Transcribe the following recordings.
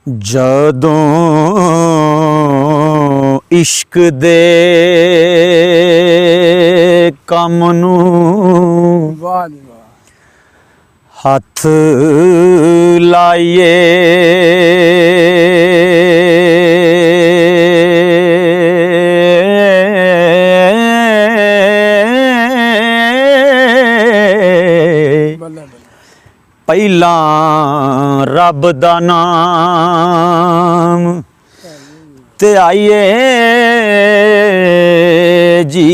ਜਦੋਂ ਇਸ਼ਕ ਦੇ ਕੰਮ ਨੂੰ ਵਾਹ ਜੀ ਵਾਹ ਹੱਥ ਲਾਈਏ ਪਹਿਲਾਂ ਰੱਬ ਦਾ ਨਾਮ ਤੇ ਆਈਏ ਜੀ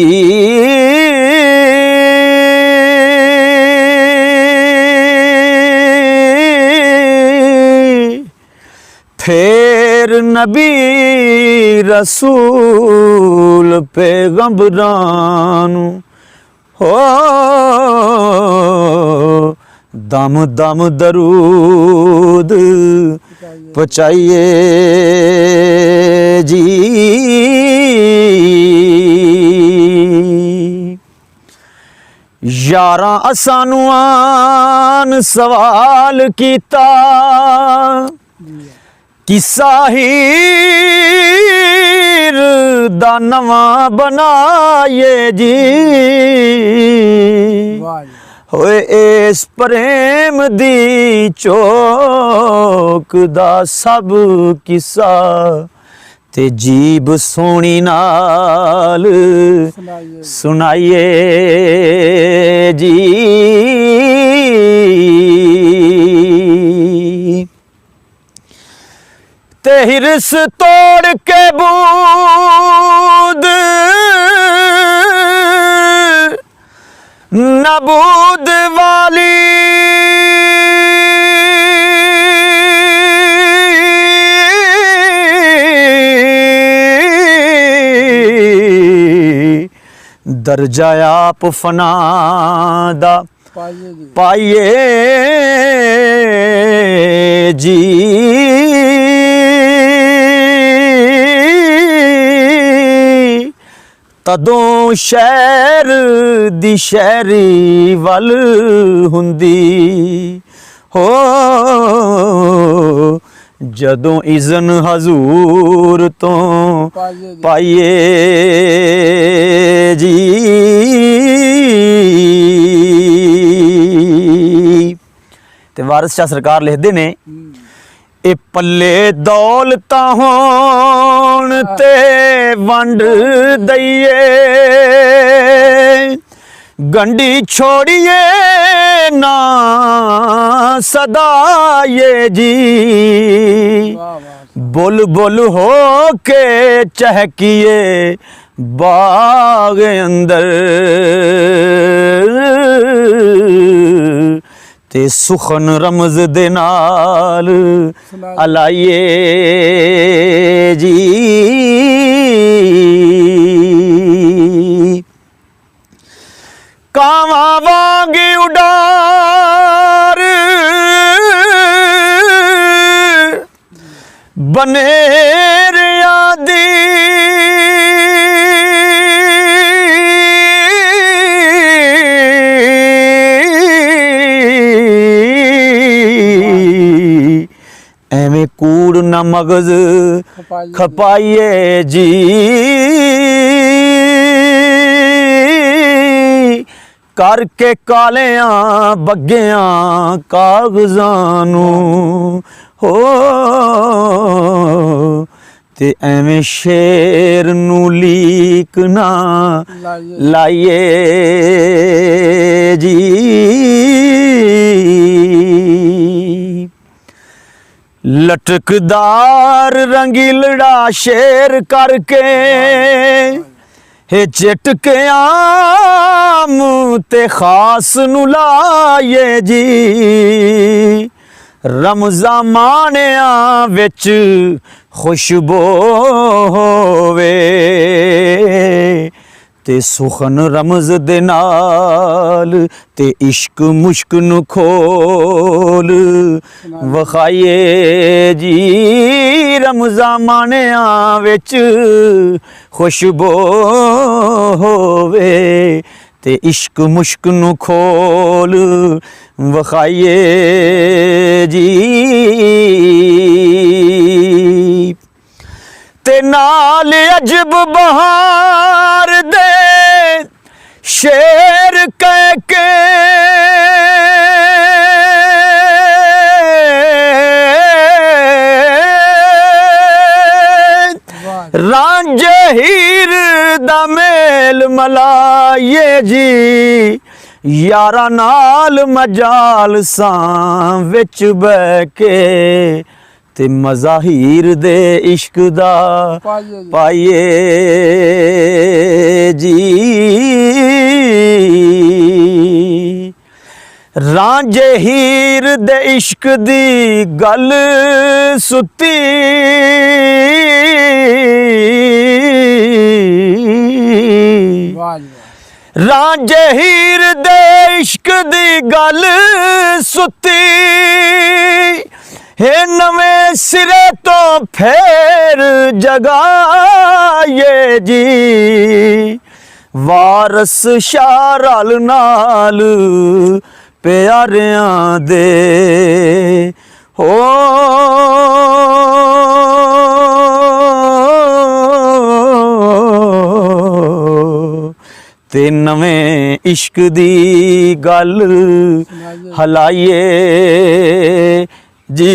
फिर नबी रसूल पैगंबरां हो दम दम दरूद पहुँचाइए जी। यारां असानू आन सवाल कीता किस्सा हीर दा नवां बनाइए जी। होए इस प्रेम दी चौक दा सब किस्सा ते जीब सोनी नाल सुनाइए जी। ते हिरस तोड़ के बूद नबूद वाली दर्जा आप फनादा पाइए जी। तदों शहर दी शहरी वल हुंदी हो जदों इज़न हजूर तो पाइए जी। ते वारिस शाह सरकार लिखदे ने ए पल्ले दौलतां होण ते वंड दईए गंडी छोड़िए ना सदाए जी। बुल बुल हो के चहकिए बाग अंदर ते सुखन रमज दे नाल अलाइए जी। कावा वांग उडार बनेर आदि एवें कूड़ न मगज खपाइए जी। करके कालियां बग्गियां कागज़ां नूं हो ते एवें शेर नूं लीक ना लाइए जी। लटकदार रंगीलड़ा शेर करके हे झटके आम ते खास नु लाइए जी। रमज़ा माणिया विच खुशबू होवे ते सुखन रमज़ दे नाल ते इश्क मुश्क नु खोल वखाइए जी। रमज़ा माणिया विच खुशबू होवे ते इश्क मुश्क नु खोल वखाइए जी। ਤੇ ਨਾਲ ਅਜਬ ਬਹਾਰ ਦੇ ਸ਼ੇਰ ਕਹਿ ਕੇ ਰਾਂਝੇ ਹੀਰ ਦਾ ਮੇਲ ਮਲਾਈਏ ਜੀ ਯਾਰਾਂ ਨਾਲ ਮਜਾਲ ਸਾਂ ਵਿੱਚ ਬਹਿ ਕੇ ਤੇ ਮਜ਼ਾ ਹੀਰ ਦੇ ਇਸ਼ਕ ਦਾ ਪਾਈਏ ਜੀ ਰਾਂਝੇ ਹੀਰ ਦੇ ਇਸ਼ਕ ਦੀ ਗੱਲ ਸੁੱਤੀ ਰਾਂਝੇ ਹੀਰ ਦੇ ਇਸ਼ਕ ਦੀ ਗੱਲ ਸੁੱਤੀ ਹੈ ਨਵੇਂ ਸਿਰੇ ਤੋਂ ਫੇਰ ਜਗਾਏ ਜੀ ਵਾਰਸ ਸ਼ਾਹ ਰਲ ਨਾਲ ਪਿਆਰਿਆਂ ਦੇ ਹੋ ਤੇ ਨਵੇਂ ਇਸ਼ਕ ਦੀ ਗੱਲ ਹਲਾਈਏ ਜੀ